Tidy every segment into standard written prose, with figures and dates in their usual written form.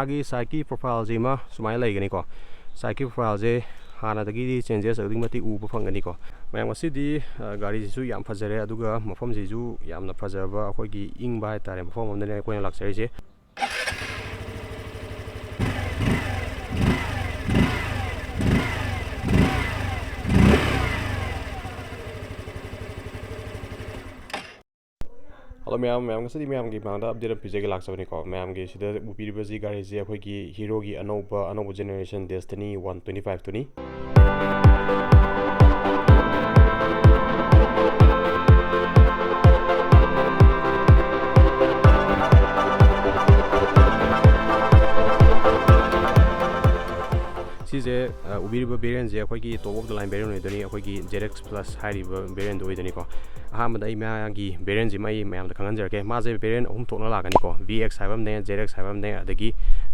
मागी psyche profile जे मा सुमाय लेगनी को साइकी प्रोफाइल जे हाना दगी चेंजेस अदुग मति उब फंगनी को मैं मसिदी गाड़ी जिसु याम फजरे अदुगा मफम जिसु यामना फजरबा अखोगी इंग बाय तारे मफम हमने कोइन लाक्सरी जे हेलो मैम गसदी मैम की मांगदा अपडेट पिजे के लाक्सबनी को मैम की सिदा उपिरिबजी गाड़ी जे अखोगी हीरो की अनोबा जनरेशन डेस्टिनी 125 तुनी सिजे उबिरिबा वेरिएंट जे अखोगी top of the line variant होइदनी अखोगी ZX प्लस हाइरिबा वेरिएंट होइदनी को अहमद इमागी वेरिएंट जिमा मैम द खंगनजरके माजे वेरिएंट अहम थोकना लागनी को VX हाइबमने ZX हाइबमने अदगी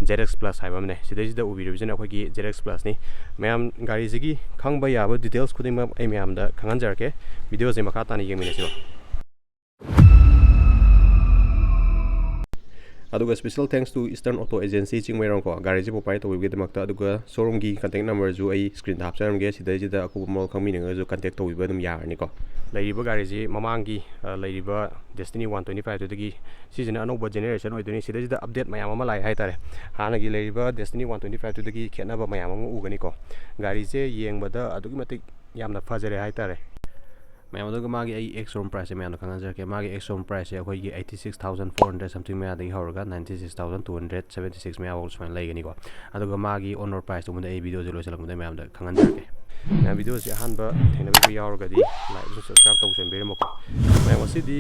ZX प्लस हाइबमने सिदैजिदा उबिरिबजन अखोगी ZX प्लस नि मैम गाड़ी जिगी खंगबा याबा डिटेल्स खुदिमा मैम द खंगनजरके वीडियो जे मखा तानी येमिनेसिबा अदुगा special thanks to Eastern Auto Agency Chingmerong को गाड़ी जे प्रोवाइड तौबिगदमक्ता अदुगा शोरूम की कांटेक्ट नंबर जो आई स्क्रीन हापचरमगे सिदैजिदा अकुब मोल खंगमिनंग जो कांटेक्ट तौबिबा अदुम यारनी को लैरिबा गाड़ी जे ममांगी लैरिबा डेस्टिनी 125 तुदगी सिजना अनोबा जनरेशन ओइदनी सिदैजिदा अपडेट मयाम अमा लाइ हाइतारे हानागी लैरिबा डेस्टिनी 125 तुदगी खेतनाबा मयाम अमा उगनी को गाड़ी जे येंगबदा अदुगी मतिक यामना फजरे हाइतारे मैम अदुगा मागी एक्स शोरूम प्राइस मैम खंगजरके मागी एक्स शोरूम प्राइस अखोगी 86,400 समथिंग मैदगी हौरगा 96,276 मैम सुमाय लेगनी को अदुगा मागी ऑनर प्राइस तुमदा ए वीडियो जे लोइसलमदा मैम द खंगजरके मैम वीडियो से अहानबा थेनबा यावरगदी लाइक सब्सक्राइब तौसनबेरमको मैम असिदी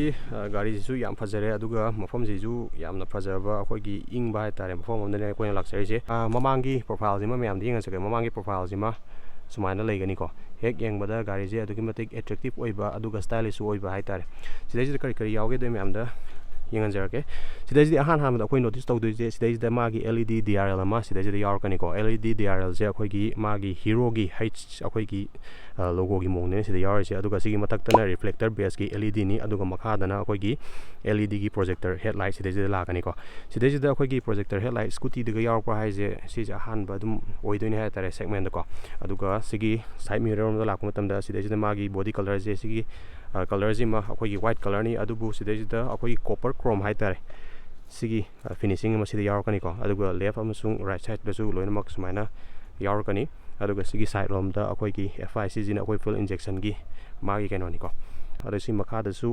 गाड़ी जिसु याम फजरे अदुगा मफम जिसु यामना फजरबा अखोगी इंगबा हाइतारे मफम हमने कोइन लाक्सरीजे ममांगी प्रोफाइल जिमा मैम दी ngase ममांगी प्रोफाइल जिमा सुमायना लेगनी को हेक येंगबदा गाड़ी जे अदुगी मतिक एट्रैक्टिव ओइबा अदुगा स्टाइलिश ओइबा हाइतारे सिदैजिदा करी यावगे दो मैम द येंगजरके सिदैजिदा अहान हामदा अखोई नोटिस तौदुजे सिदैजिदा मागी LED DRL अमा सिदैजिदा यावरकनी को LED DRL जे अखोगी मागी हीरो की H अखोगी लोगो की मोंगने सिदा यावरसे अदुगा सिगी मतक्तना रिफ्लेक्टर बेस की LED नि अदुगा मखादना अखोगी LED की प्रोजेक्टर हेडलाइट सिदैजिदा लागनी को सिदैजिदा अखोगी प्रोजेक्टर हेडलाइट स्कूटी दगा यावरपा हाइजे सिजे अहानबा अदुम ओइदोनि हाइतारे सेगमेंट को अदुगा सिगी साइड मिरर रोम लाकु मतमदा सिदैजिदा मागी बॉडी कलर जे सिगी कलर जिमा अखोगी व्हाइट कलर नि अदुबु सिदैजिदा अखोगी कॉपर क्रोम हाइतारे सिगी फिनिशिंग मसिदा यावरकनी को अदुगा लेफ्ट अमसुंग राइट साइड दसु लोइनमक सुमाइना यावरकनी अदुगा सिगी साइड रोमदा अखोगी FI सिजिना अखोई फुल इंजेक्शन की मागी कैनोनी को अदु सि मखादसु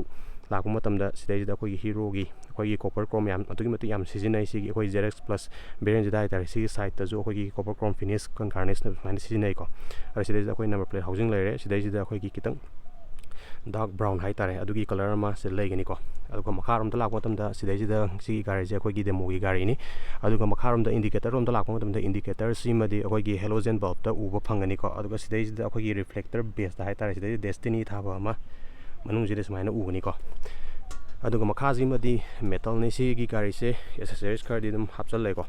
लाकु मतमदा सिदैजिदा अखोगी हीरो की अखोगी कॉपर क्रोम याम अदुगी मति याम सिजिनाइ सिगी अखोई ZX प्लस वेरिएंट जिदा हाइतारे सिगी साइड तजु अखोगी कॉपर क्रोम फिनिश कंकार्नेस न सिजिनाइ को अदु सिदैजिदा अखोई नंबर प्लेट हाउसिंग लेरे सिदैजिदा अखोगी कितंग डार्क ब्राउन हाइतारे अदुगी कलर मा से लेगनी को अदुगा मखारोमदा लाकु मतमदा सिदैजिदा सिगी गाड़ी जे अखोगी डेमो की गाड़ी नि अदुगा मखारोमदा इंडिकेटर रोमदा लाकु मतमदा इंडिकेटर सिमदि अखोगी हेलोजन बल्ब दा उबा फंगनी को अदुगा सिदैजिदा अखोगी रिफ्लेक्टर बेस दा हाइतारे सिदैजिदा डेस्टिनी थाबा मा मनुंग जिदे सुमाइना उगनी को अदुगा मखाजिमदि मेटल नि सिगी गाड़ी से एक्सेसरीज खरदि दम हापचल को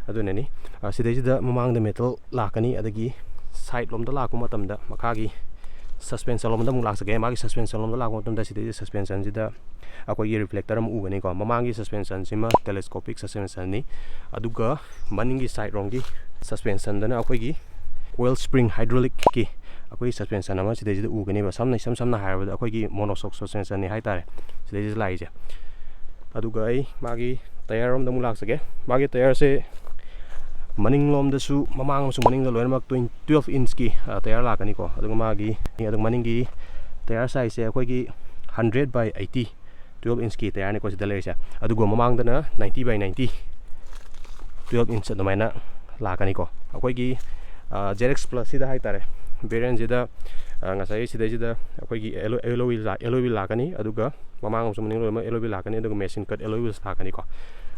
अदुननी सिदैजिदा ममांगदा मेटल लाकनी अदगी साइड लोमदा लाकु मतमदा मखागी सस्पेंशन लोमदा मु लाक्सगे मागी सस्पेंशन लोमदा लाकु मतमदा सिदैजिदा सस्पेंशन जिदा अखोगी रिफ्लेक्टर म उगनी को ममांगी सस्पेंशन सिमा टेलीस्कोपिक सस्पेंशन नि अदुगा मनिंगी साइड रोंगी सस्पेंशन दना अखोगी ऑयल स्प्रिंग हाइड्रोलिक की अखोई सस्पेंशन अमा सिदैजिदा उगनी बा समना हायरबदा अखोगी मोनोशॉक सस्पेंशन नि हाइतारे सिदैजिदा लाइजे अदुगा आई मागी टायर रोमदा मु लाक्सगे मागी टायर से मनिंग लोमदसु ममांगसु मनिंगदा लोइनमक 12 इंच की टायर लाकनी को अदुगा मागी अदुगा मनिंगी टायर साइज से अखोगी 100 by 80 12 इंच की टायर ने को सिदा लेसे अदुगा ममांगदना 90 by 90 12 इंच अदुमाइना लाकनी को अखोगी ZX प्लस सिदा हाइतारे वेरिएंट जिदा ngasai sidajida akhoi alloy wheel lakani aduga mamang sum ning alloy wheel lakani aduga machine cut alloy wheels lakani ko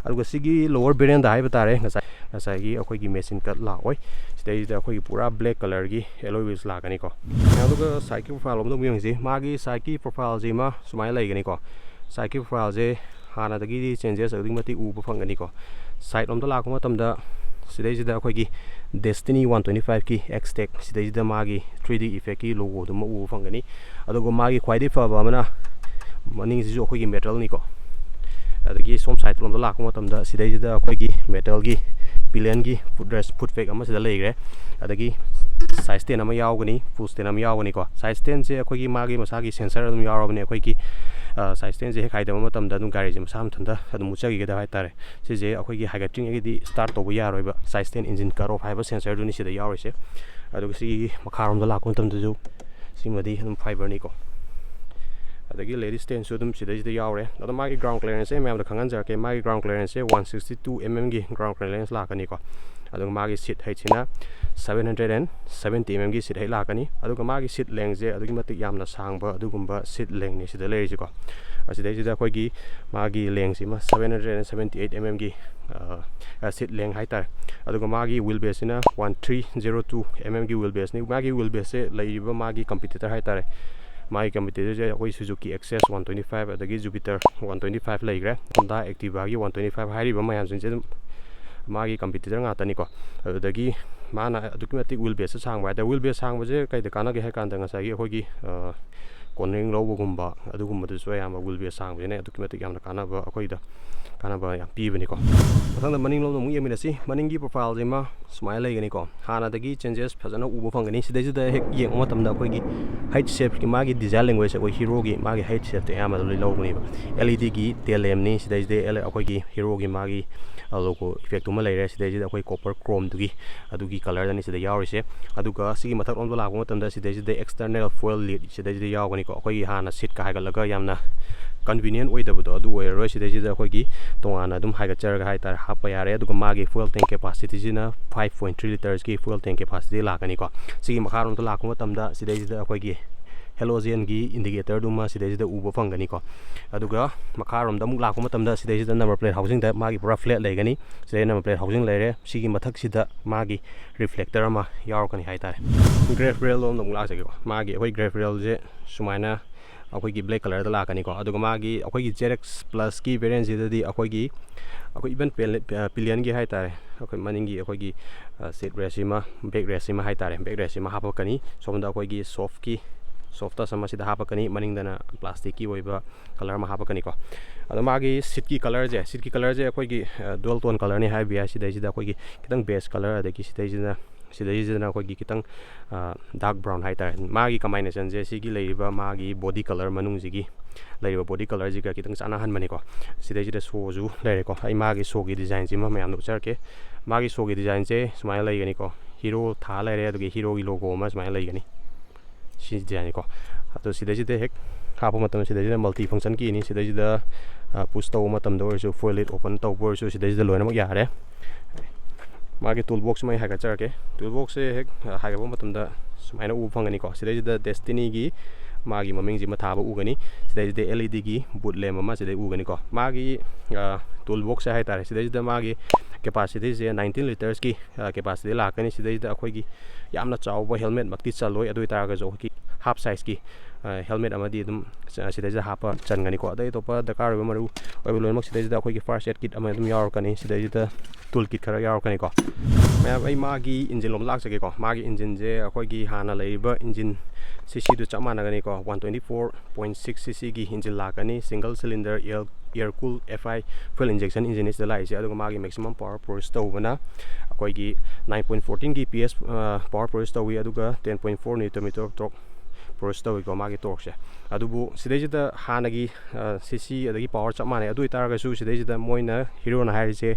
aduga sigi lower variant da haiba tare ngasai gi akhoi gi machine cut la oi sidajida akhoi gi pura black color gi alloy wheels lakani ko aduga cycle profile lom dong ji magi cycle profile ji ma sumai laigani ko cycle profile je hana dagi changes ading mati uba phangani ko side lom da lakuma tamda sidajida akhoi gi Destiny 125 ki X-Tech sidajida magi 3D effect ki logo dum uba phangani aduga magi khwaidi faba mana maning ji akhoi gi metal ni ko adagi som side lom da lakuma tamda sidajida akhoi gi metal gi pillion gi foot fake ama sida leigre adagi size 10 ama yaugani full 10 ama yaugani ko size 10 je akhoi gi magi masagi sensor adum yaurabani akhoi gi size 10 je hekai dama matamda adum gari je masam thanda adum muchagi ge da haitare si je akhoi gi haigating gi di start to bu yaroiba size 10 engine cut off haiba sensor duni sida yaurise aduga si makharom da lakon tamda ju simadi adum fiber ni ko adagi ladies stand so dum sida yaure adum magi ground clearance em da khangan jar ke magi ground clearance 162 mm gi ground clearance lakani ko aduga magi seat height sina 770 mm gi seat height lakani aduga magi seat length je adugi matik yamna sangba adugumba seat length ni sida leiri ko asida sida khoi gi magi length sima 778 mm gi seat length haita aduga magi wheelbase sina 1302 mm gi wheelbase ni magi wheelbase leiriba magi competitor haita magi competitor je koi Suzuki XS 125 adagi Jupiter 125 leigre Honda Activa gi 125 hairiba mayam sinje magi competitor nga tani ko adagi mana aduki wheelbase sang ba da wheelbase sang ba je kai da kana ge hakan da ngasa gi khoi gi koning lobo gumba adugumba du so yama wheelbase sang ba ne aduki yamna kana ba akhoi da kana ba yam pi bani ko mathang da maning lo mu yemina si maning gi profile je ma smile leigani ko hana dagi changes phajana ubo phangani sidai jida hek yeng matam da khoi gi height shape ki magi design language ko hero gi magi height shape te yama lo logni ba LED gi tail lamp ni sidai jida akhoi gi hero gi magi logo effect uma leire sidai jida akhoi copper chrome dugi adugi color da ni sidai yaurise aduga sigi mathak on la ko matam da sidai jida external foil lid sidai jida yaugani ko akhoi hana seat ka hagalaga yamna convenient oidabdo adu oiroi sidai jida akhoi gi tongana adum haiga charga haitar hapa yare aduga magi fuel tank capacity jina 5.3 liters ki fuel tank capacity lakani ko sigi makharom to lakuma tamda sidai jida akhoi gi halogen gi indicator duma sidai jida ubo phangani ko aduga makharom da muk lakuma tamda sidai jida number plate housing da magi pura flat leigani sidai number plate housing leire sigi mathak sida magi reflector ama yaurkani haitar graph rail lom muk laksage ko magi akhoi graph rail je sumaina akhoi gi black color da lakani ko aduga magi akhoi gi ZX plus ki variant jida di akhoi gi akhoi even pillion gi haitare akhoi maning gi akhoi gi seat resima back resima haitare back resima hapakani somda akhoi gi soft sama sida hapakani maning dana plastic ki oiba color ma hapakani ko adu magi seat ki color je akhoi gi dual tone color ni hai bia sida akhoi gi kitang base color adagi sida akhoi gi kitang dark brown haitare magi combination je sigi leiba magi body color manung jigi leiba body color jiga kitang chana han mani ko sida so ju leire ko ai magi so gi design ji ma mayam no charke magi so gi design je smile leigani ko hero tha leire adugi hero gi logo ma smile leigani si design ko atu sida hek hapo matam sida multi function ki ni sida push to matam do so foil it open to por so sida loina mak yare magi toolbox mai haga charke toolbox se hek haga bo matam da sumaina u phangani ko sida destiny gi magi maming ji matha ba ugani sida LED gi boot lamp ama sida ugani ko magi toolbox se haitare sida magi capacity je 19 liters ki capacity lakani sida akhoi gi yamna chawba helmet makti chaloi adu taraga jo ki half size ki helmet amadi dum sida hapa changani ko adai topa dakar ba maru oibulon mak sida akhoi gi first aid kit ama dum yaur kani sida tool kit khara yaur kani ko ai magi engine lom lak sake ko magi engine je akhoi gi hana leiba engine cc du chamana gani ko 124.6 cc gi engine lakani single cylinder air cool FI fuel injection engine is the lai se aduga magi maximum power produce tawbana akhoi gi 9.14 gi ps power produce tawi aduga 10.4 Nm torque produce tawi ko magi torque se adubu sidai hanagi cc adagi power chamane adu itaraga su sidai moina hero na hairi se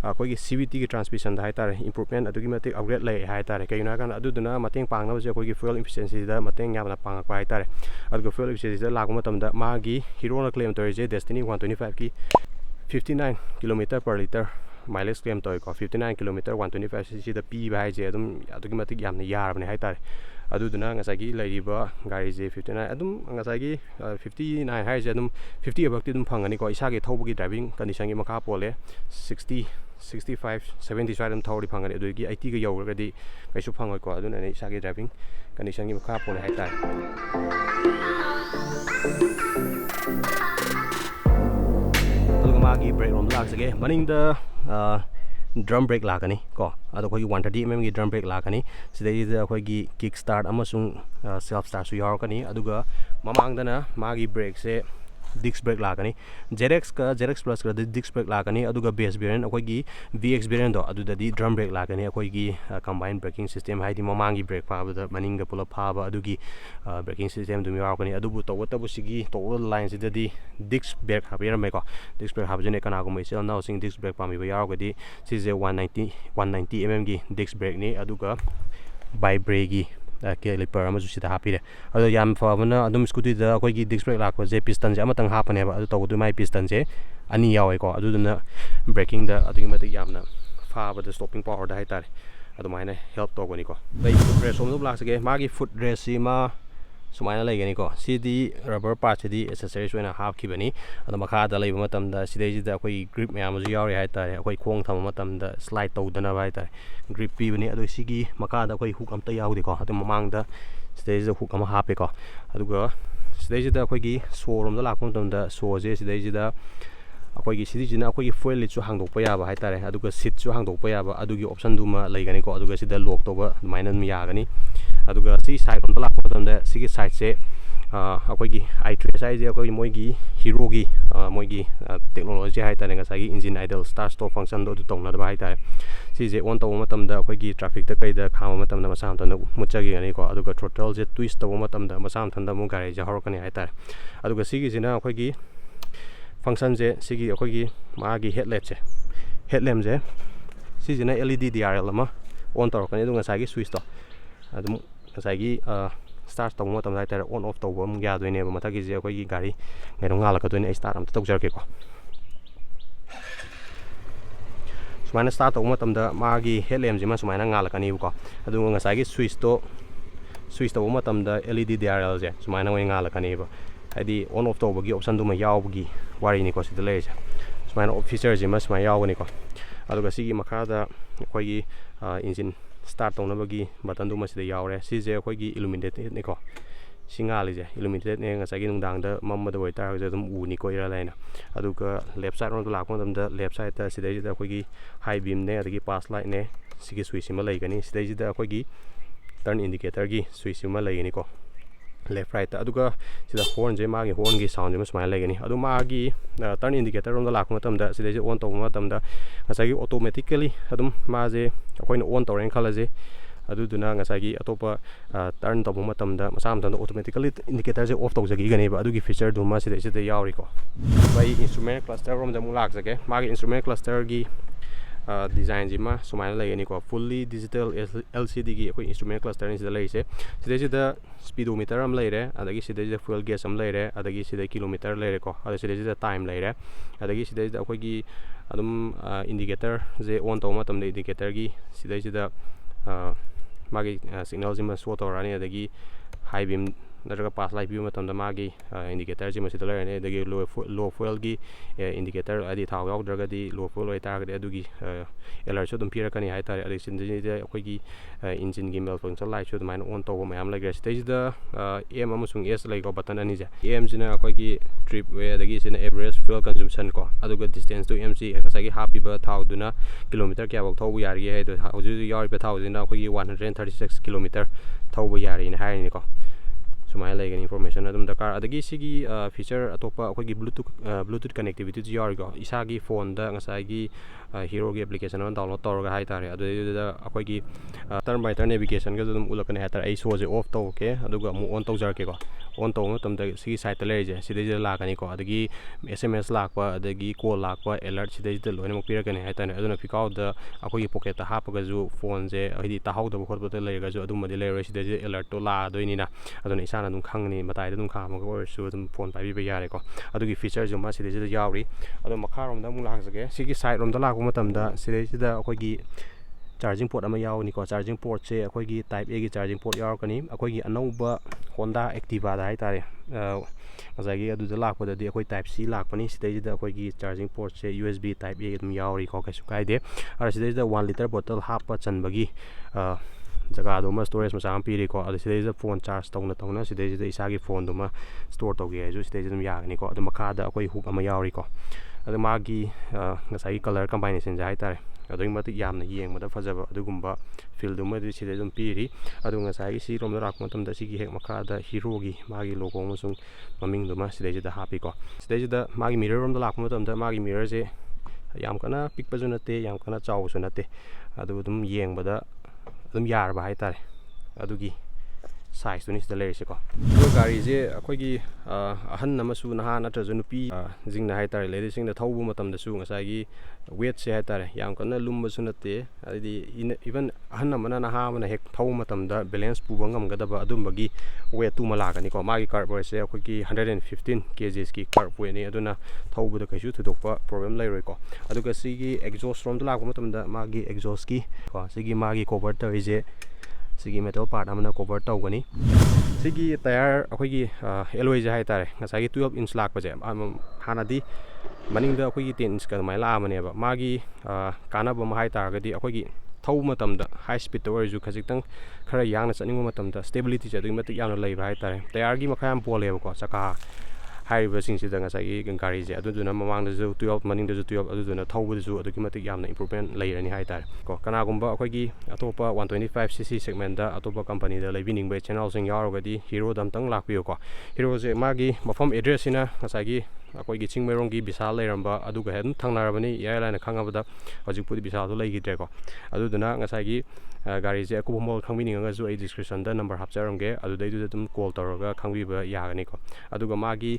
akhoi gi CVT gi transmission da haitare improvement adugi matik upgrade lai haitare kaina kan aduduna mateng pangna je akhoi gi fuel efficiency da mateng yamna pangak pa haitare aduga fuel efficiency da laguma tamda magi hero na claim tori je destiny 125 ki 59 km per liter mileage claim toy ko 59 km 125 cc da pi ba je adum adugi matik yamna yarabne haitare aduduna ngasagi leiriba gari je 59 adum ngasagi 59 hai je adum 50 abakti dum phangani ko isa ge thobugi driving condition gi makha pole 60 65 70 side dum thori phangani adugi 80 ga yawra gadi kaisu phangoi ko aduna ne isa ge driving condition gi makha pole hai tai adugama magi brake rom lak sage maning da drum brake lakani ko ado khoi 130 mm gi drum brake lakani sidai khoi gi kick start amasung self start su yarakani aduga mamang dana magi brake se disc brake lakani ZX ka ZX Plus ka disc brake lakani aduga base variant akoigi VX variant do adudadi drum brake lakani akoigi combined braking system haidi mamangi brake pabada maninga pula phaba adugi braking system dum yarakani adubu tawatabu sigi total line sidadi disc brake habiramai ko disc brake habjene kana ko mai sel now sing disc brake pami ba yarakadi size 190 mm gi disc brake ni aduga by brake gi caliper ama sida hapire adu yam fabana adum scooty da akoigi disc brake lakwa je piston je amatang hapane ba adu tawdu mai piston je ani yawe ko aduduna braking da adugi mati yamna faba da stopping power da haitare adumaina help togoni ko bai foot rest om blak sage magi foot rest sima sumaina laigani ko sidi rubber part sidi accessories oina hap khibani adu makha da laiba matam da sidai da akoi grip mayam ju yauri haitare akoi khong thama matam da slide tawdana ba haitare grip pi bani adu sigi makha da akoi hook amta yaudi ko adu mamang da sidai da hook ama hape ko aduga sidai da akoi gi showroom da lakpam matam da so je sidai da akoigi sidijina akoigi fuel lit su hangdokpa yaba haitare aduga seat su hangdokpa yaba adugi option duma laigani ko aduga sida lock toba maina yagani aduga si side on la matamda sigi side se akoigi i3 size akoigi moigi hero gi moigi technology haitare ngasagi engine idle start stop function do tongna da haitare si je on toba matamda akoigi traffic ta kaida khama matamda masam tanda muchagi ani ko aduga throttle je twist toba matamda masam tanda mu gari je horokani haitare aduga sigi jina akoigi function je sigi akoigi magi headlamp je sijina LED DRL lama on torkani du ngasagi switch to adum ngasagi start to mo tam laiter on off to bom ya doine ba matagi je akoigi gari ngero ngala ka doine start am to jarke ko sumaina start to mo tam da magi headlamp je ma sumaina ngala kani ko adu ngasagi switch to mo tam da LED DRL je sumaina ngoi ngala kani ba haidi on off tawbagi option duma yawbagi wari ni ko sida leja sumaina feature ji mas mai yawani ko aduga sigi makhada akoigi engine start tawnabagi button duma sida yawre sije akoigi illuminated ni ko singali je illuminated ne ngasagi nungdang da mamma da waita ga dum u ni ko ira laina aduga left side on lakma dum da left side ta sida ji da akoigi high beam ne adagi pass light ne sigi switch ma laigani sida ji da akoigi turn indicator gi switch ma laigani ko left right aduga sida horn je magi horn gi sound je smile lagani adu magi turn indicator rom da lakma matam da sida je on to matam da ngasagi automatically adum ma je akoina on tawren khala je adu duna ngasagi atopa turn to matam da masam da automatically indicator je off tawjagi gani ba adugi feature duma sida yauri ko bai instrument cluster rom da mulak jage magi instrument cluster gi design jima sumaina laigani ko fully digital LCD gi akoi instrument cluster ni sida laise sida speedometer am laire adagi sida fuel gauge am laire adagi sida kilometer laire ko adagi sida time laire adagi sida akoi gi adum indicator je on to matam da indicator gi sida magi signal jima show tawrani adagi high beam naraga pass light view matam da magi indicator jima sida laire ne adagi low fuel gi indicator adi thau yaw draga di low fuel oi targa adugi alert so dum pirakani haitare adagi sida akoi gi engine gi malfunction light so dum on to mayam lagira stage da M amusung S lai ko button ani ja M jina akoi gi trip way adagi sina average fuel consumption ko aduga distance to MC kasagi happy ba thau duna kilometer kya bok thau yari he do hauju yari ba thau jina akoi gi 136 kilometer thau ba yari ni haini ko sumai laigani information adum dakar adagi sigi feature atopa akoigi bluetooth connectivity ji yargo isagi phone da ngasagi hero gi application on download tawraga haitare adu da akoigi turn by turn navigation ga dum ulakane haitare ai so je off tawke aduga mu on tawjarke ko on taw matam da sigi site leje sidai lakani ko adagi SMS lakpa adagi call lakpa alert sidai loina mok pirakani haitane aduna pickout da akoigi pocket ta hapaga ju phone je hidi tahau da khotba ta leiga ju adum madi leire sidai alert to la doinina aduna adum khangni matai dum khama ko su dum phone pai bi yare ko adugi feature juma sidai yauri adu makharom da mu lakjage sigi side rom da lakwa matam da sidai akoigi charging port ama yauni ko charging port se akoigi type A gi charging port yaurkani akoigi anauba Honda Activa da haitare ngazagi adu da lakpa da akoi type C lakpani sidai da akoigi charging port se USB type A dum yauri ko kaisu kaide ara sidai da 1 liter bottle hapa chanbagi jaga duma storage ma sam piri ko adu sidai da phone charge tawna sidai da isagi phone duma store tawge ju sidai dum yagni ko adu makha da akoi hook ama yauri ko adu magi ngasai color combination ja haitare ꯑꯗꯨꯛꯀꯤ ꯃꯇꯤꯛ ꯌꯥꯝꯅ ꯌꯦꯡꯕꯗ ꯐꯖꯕ ꯑꯗꯨꯒꯨꯝꯕ ꯐꯤꯜꯗꯨꯃꯗꯤ ꯁꯤꯗ ꯑꯗꯨꯝ ꯄꯤꯔꯤ ꯑꯗꯨꯒ ꯉꯁꯥꯏꯒꯤ ꯁꯤꯔꯣꯝꯗ ꯂꯥꯛꯄ ꯃꯇꯝꯗ ꯁꯤꯒꯤ ꯍꯦꯛ ꯃꯈꯥꯗ ꯍꯤꯔꯣꯒꯤ ꯃꯥꯒꯤ ꯂꯣꯒꯣ ꯑꯃꯁꯨꯡ ꯃꯃꯤꯡꯗꯨꯃ ꯁꯤꯗꯩꯁꯤꯗ ꯍꯥꯞꯄꯤꯀꯣ ꯁꯤꯗꯩꯁꯤꯗ ꯃꯥꯒꯤ ꯃꯤꯔꯔꯔꯣꯝꯗ ꯂꯥꯛꯄ ꯃꯇꯝꯗ ꯃꯥꯒꯤ ꯃꯤꯔꯔꯁꯦ ꯌꯥꯝ ꯀꯟꯅ ꯄꯤꯛꯄꯁꯨ ꯅꯠꯇꯦ ꯌꯥꯝ ꯀꯟꯅ ꯆꯥꯎꯕꯁꯨ ꯅꯠꯇꯦ ꯑꯗꯨ ꯑꯗꯨꯝ ꯌꯦꯡꯕꯗ ꯑꯗꯨꯝ ꯌꯥꯔꯕ ꯍꯥꯏꯇꯥꯔꯦ ꯑꯗꯨꯒꯤ ꯁꯥꯏꯖꯇꯨꯅꯤ ꯁꯤꯗ ꯂꯩꯔꯤꯁꯦꯀꯣ ꯑꯗꯨꯒ ꯒꯥꯔꯤꯁꯦ ꯑꯩꯈꯣꯏꯒꯤ ꯑꯍꯟ ꯑꯃꯁꯨ ꯅꯍꯥ ꯅꯠꯇ꯭ꯔꯁꯨ ꯅꯨꯄꯤ ꯁꯤꯡꯅ ꯍꯥꯏꯇꯥꯔꯦ ꯂꯦꯗꯤꯁꯁꯤꯡꯅ ꯊꯧꯕ ꯃꯇꯝꯗꯁꯨ ꯉꯁꯥꯏꯒꯤ ꯋꯦꯠꯁꯦ ꯍꯥꯏꯇꯥꯔꯦ ꯌꯥꯝ ꯀꯟꯅ ꯂꯨꯝꯕꯁꯨ ꯅꯠꯇꯦ ꯍꯥꯏꯗꯤ ꯏꯚꯟ ꯑꯍꯟ ꯑꯃꯅ ꯅꯍꯥ ꯑꯃꯅ ꯍꯦꯛ ꯊꯧꯕ ꯃꯇꯝꯗ ꯕꯦꯂꯦꯟꯁ ꯄꯨꯕ ꯉꯝꯒꯗꯕ ꯑꯗꯨꯝꯕꯒꯤ ꯋꯦꯠꯇꯨꯃ ꯂꯥꯛꯀꯅꯤꯀꯣ ꯃꯥꯒꯤ ꯀꯥꯔꯕ ꯋꯦꯠꯁꯦ ꯑꯩꯈꯣꯏꯒꯤ 115 kgsꯀꯤ ꯀꯥꯔꯕ ꯋꯦꯠꯅꯤ ꯑꯗꯨꯅ ꯊꯧꯕꯗ ꯀꯩꯁꯨ ꯊꯣꯏꯗꯣꯛꯄ ꯄ꯭ꯔꯣꯕ꯭ꯂꯦꯝ ꯂꯩꯔꯣꯏꯀꯣ ꯑꯗꯨꯒ ꯁꯤꯒꯤ ꯑꯦꯛꯖꯣꯁ ꯔꯣꯝꯗ ꯂꯥꯛꯄ ꯃꯇꯝꯗ ꯃꯥꯒꯤ ꯑꯦꯛꯖꯣꯁꯀꯤ ꯁꯤꯒꯤ ꯃꯥꯒꯤ ꯀꯣꯚꯔ ꯇꯧꯔꯤꯁꯦ ꯁꯤꯒꯤ ꯃꯦꯇꯜ ꯄꯥꯔꯠ ꯑꯃꯅ ꯀꯣꯚꯔ ꯇꯧꯒꯅꯤ ꯁꯤꯒꯤ ꯇꯌꯥꯔ ꯑꯩꯈꯣꯏꯒꯤ ꯑꯦꯂꯣꯏꯁꯦ ꯍꯥꯏꯇꯥꯔꯦ ꯉꯁꯥꯏꯒꯤ 12 ꯏꯟꯆ ꯂꯥꯛꯄꯁꯦ ꯍꯥꯟꯅꯗꯤ ꯃꯅꯤꯡꯗ ꯑꯩꯈꯣꯏꯒꯤ 10 ꯏꯟꯆꯀ ꯑꯗꯨꯃꯥꯏꯅ ꯂꯥꯛꯑꯕꯅꯦꯕ ꯃꯥꯒꯤ ꯀꯥꯟꯅꯕ ꯑꯃ ꯍꯥꯏꯇꯥꯔꯒꯗꯤ ꯑꯩꯈꯣꯏꯒꯤ ꯊꯧꯕ ꯃꯇꯝꯗ ꯍꯥꯏ ꯁ꯭ꯄꯤꯠꯇ ꯑꯣꯏꯔꯁꯨ ꯈꯖꯤꯛꯇꯪ ꯈꯔ ꯌꯥꯡꯅ ꯆꯠꯅꯤꯡꯕ ꯃꯇꯝꯗ ꯁ꯭ꯇꯦꯕꯤꯂꯤꯇꯤꯁꯦ ꯑꯗꯨꯛꯀꯤ ꯃꯇꯤꯛ ꯌꯥꯝꯅ ꯂꯩꯕ ꯍꯥꯏꯇꯥꯔꯦ ꯇꯌꯥꯔꯒꯤ ꯃꯈꯥ ꯌꯥꯝ ꯄꯣꯜꯂꯦꯕꯀꯣ ꯆꯀꯥ ꯍꯥꯏꯔꯤꯕꯁꯤꯡꯁꯤꯗ ꯉꯁꯥꯏꯒꯤ ꯒꯥꯔꯤꯁꯦ ꯑꯗꯨꯗꯨꯅ ꯃꯃꯥꯡꯗꯁꯨ 12 ꯃꯅꯤꯡꯗꯁꯨ 12 ꯑꯗꯨꯗꯨꯅ ꯊꯧꯕꯗꯁꯨ ꯑꯗꯨꯛꯀꯤ ꯃꯇꯤꯛ ꯌꯥꯝꯅ ꯏꯝꯄ꯭ꯔꯨꯚꯃꯦꯟ ꯂꯩꯔꯅꯤ ꯍꯥꯏꯇꯥꯔꯦ ꯀꯣ ꯀꯅꯥꯒꯨꯝꯕ ꯑꯩꯈꯣꯏꯒꯤ ꯑꯇꯣꯞꯄ 125cc ꯁꯦꯒꯃꯦꯟꯗ ꯑꯇꯣꯞꯄ ꯀꯝꯄꯅꯤꯗ ꯂꯩꯕꯤꯅꯤꯡꯕ ꯆꯦꯅꯦꯜꯁꯤꯡ ꯌꯥꯎꯔꯒꯗꯤ ꯍꯤꯔꯣꯗ ꯑꯝꯇꯪ ꯂꯥꯛꯄꯤꯌꯨꯀꯣ ꯍꯤꯔꯣꯁꯦ ꯃꯥꯒꯤ ꯃꯐꯝ ꯑꯦꯗ꯭ꯔꯦꯁꯁꯤꯅ ꯉꯁꯥꯏꯒꯤ ꯑꯩꯈꯣꯏꯒꯤ ꯆꯤꯡꯃꯩꯔꯣꯡꯒꯤ ꯕꯤꯁꯥꯜ ꯂꯩꯔꯝꯕ ꯑꯗꯨꯒ ꯑꯗꯨꯝ ꯊꯪꯅꯔꯕꯅꯤ ꯏꯔꯥꯏ ꯂꯥꯏꯅ ꯈꯪꯉꯕꯗ ꯍꯧꯖꯤꯛꯄꯨꯗꯤ ꯕꯤꯁꯥꯜꯗꯣ ꯂꯩꯈꯤꯗ꯭ꯔꯦꯀꯣ ꯑꯗꯨꯗꯨꯅ ꯉꯁꯥꯏꯒꯤ ꯒꯥꯔꯤꯁꯦ ꯑꯀꯨꯞꯄ ꯃꯔꯣꯜ ꯈꯪꯕꯤꯅꯤꯡꯉꯒꯁꯨ ꯑꯩ ꯗꯤꯁꯀ꯭ꯔꯤꯞꯁꯟꯗ ꯅꯝꯕꯔ ꯍꯥꯞꯆꯔꯝꯒꯦ ꯑꯗꯨꯗꯩꯗꯨꯗ ꯑꯗꯨꯝ ꯀꯣꯜ ꯇꯧꯔꯒ ꯈꯪꯕꯤꯕ ꯌꯥꯒꯅꯤꯀꯣ ꯑꯗꯨꯒ ꯃꯥꯒꯤ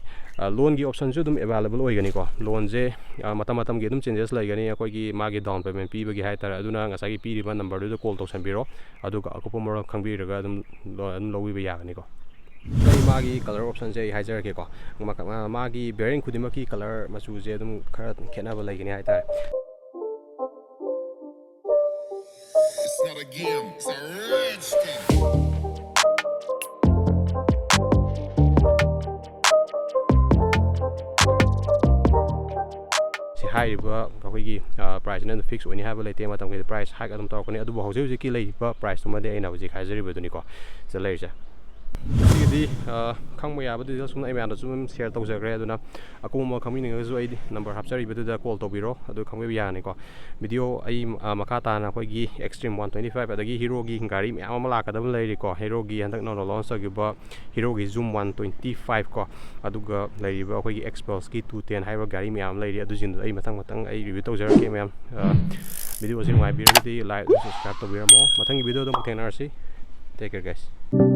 ꯂꯣꯟꯒꯤ ꯑꯣꯞꯁꯟꯁꯨ ꯑꯗꯨꯝ ꯑꯦꯕꯥꯏꯂꯦꯕꯜ ꯑꯣꯏꯒꯅꯤꯀꯣ ꯂꯣꯟꯁꯦ ꯃꯇꯝ ꯃꯇꯝꯒꯤ ꯑꯗꯨꯝ ꯆꯦꯟꯖꯦꯁ ꯂꯩꯒꯅꯤ ꯑꯩꯈꯣꯏꯒꯤ ꯃꯥꯒꯤ ꯗꯥꯎꯟ ꯄꯦꯃꯦꯟ ꯄꯤꯕꯒꯤ ꯍꯥꯏꯇꯥꯔꯦ ꯑꯗꯨꯅ ꯉꯁꯥꯏꯒꯤ ꯄꯤꯔꯤꯕ ꯅꯝꯕꯔꯗꯨꯗ ꯀꯣꯜ ꯇꯧꯁꯟꯕꯤꯔꯣ ꯑꯗꯨꯒ ꯑꯀꯨꯞꯄ ꯃꯔꯣꯜ ꯈꯪꯕꯤꯔꯒ ꯑꯗꯨꯝ ꯂꯧꯕꯤꯕ ꯌꯥꯒꯅꯤꯀꯣ ꯑꯩ ꯃꯥꯒꯤ ꯀꯂꯔ ꯑꯣꯞꯁꯟꯁꯦ ꯑꯩ ꯍꯥꯏꯖꯔꯛꯀꯦꯀꯣ ꯃꯥꯒꯤ ꯕꯦꯔꯤꯡ ꯈꯨꯗꯤꯡꯃꯛꯀꯤ ꯀꯂꯔ ꯃꯆꯨꯁꯦ ꯑꯗꯨꯝ ꯈꯔ ꯈꯦꯠꯅꯕ ꯂꯩꯒꯅꯤ ꯍꯥꯏꯇꯥꯔꯦ It's not a game, it's a rich thing. ꯍꯥꯏꯔꯤꯕ ꯑꯩꯈꯣꯏꯒꯤ ꯄ꯭ꯔꯥꯏꯁꯅ ꯐꯤꯛꯁ ꯑꯣꯏꯅꯤ ꯍꯥꯏꯕ ꯂꯩꯇꯦ ꯃꯇꯝꯒꯤ ꯄ꯭ꯔꯥꯏꯁ ꯍꯥꯏꯛ ꯑꯗꯨꯝ ꯇꯧꯔꯛꯀꯅꯤ ꯑꯗꯨꯕꯨ ꯍꯧꯖꯤꯛ ꯍꯧꯖꯤꯛꯀꯤ ꯂꯩꯔꯤꯕ ꯄ꯭ꯔꯥꯏꯁꯇꯨꯃꯗꯤ ꯑꯩꯅ ꯍꯧꯖꯤꯛ ꯍꯥꯏꯖꯔꯤꯕꯗꯨꯅꯤꯀꯣ ꯁꯤꯗ ꯂꯩꯔꯤꯁꯦ ꯁꯤꯒꯤꯗꯤ ꯈꯪꯕ ꯌꯥꯕ ꯗꯤꯇꯦꯜꯁ ꯑꯩ ꯃꯌꯥꯝꯗꯁꯨ ꯑꯗꯨꯝ ꯁꯤꯌꯔ ꯇꯧꯖꯈ꯭ꯔꯦ ꯑꯗꯨꯅ ꯑꯀꯨꯞꯄ ꯈꯪꯕꯤꯅꯤꯡꯉꯒꯁꯨ ꯑꯩ ꯅꯝꯕꯔ ꯍꯥꯞꯆꯔꯤꯕꯗꯨꯗ ꯀꯣꯜ ꯇꯧꯕꯤꯔꯣ ꯑꯗꯨ ꯈꯪꯕꯤꯕ ꯌꯥꯒꯅꯤꯀꯣ ꯚꯤꯗꯤꯑꯣ ꯑꯩ ꯃꯈꯥ ꯇꯥꯅ ꯑꯩꯈꯣꯏꯒꯤ ꯑꯦꯛꯁꯇ꯭ꯔꯤꯝ 125 ꯑꯗꯒꯤ ꯍꯤꯔꯣꯒꯤ ꯒꯥꯔꯤ ꯃꯌꯥꯝ ꯑꯃ ꯂꯥꯛꯀꯗꯕ ꯂꯩꯔꯤꯀꯣ ꯍꯤꯔꯣꯒꯤ ꯍꯟꯗꯛ ꯅꯧꯅ ꯂꯣꯟꯁ ꯇꯧꯈꯤꯕ ꯍꯤꯔꯣꯒꯤ ꯖꯨꯝ 125 ꯀꯣ ꯑꯗꯨꯒ ꯂꯩꯔꯤꯕ ꯑꯩꯈꯣꯏꯒꯤ ꯑꯦꯛꯁꯄꯜꯁꯀꯤ 210 ꯍꯥꯏꯕ ꯒꯥꯔꯤ ꯃꯌꯥꯝ ꯑꯃ ꯂꯩꯔꯤ ꯑꯗꯨꯁꯤꯡꯗꯨ ꯑꯩ ꯃꯊꯪ ꯑꯩ ꯔꯤꯚꯤꯌꯨ ꯇꯧꯖꯔꯛꯀꯦ ꯃꯌꯥꯝ ꯚꯤꯗꯤꯑꯣꯁꯤ ꯅꯨꯡꯉꯥꯏꯕꯤꯔꯒꯗꯤ ꯂꯥꯏꯛ ꯁꯕꯁꯀ꯭ꯔꯥꯏꯕ ꯇꯧꯕꯤꯔꯝꯃꯣ ꯃꯊꯪꯒꯤ ꯚꯤꯗꯤꯑꯣꯗ ꯑꯃꯨꯛ ꯊꯦꯡꯅꯔꯁꯤ ꯇꯦꯛ ꯀꯦꯌꯔ ꯒꯥꯏꯁ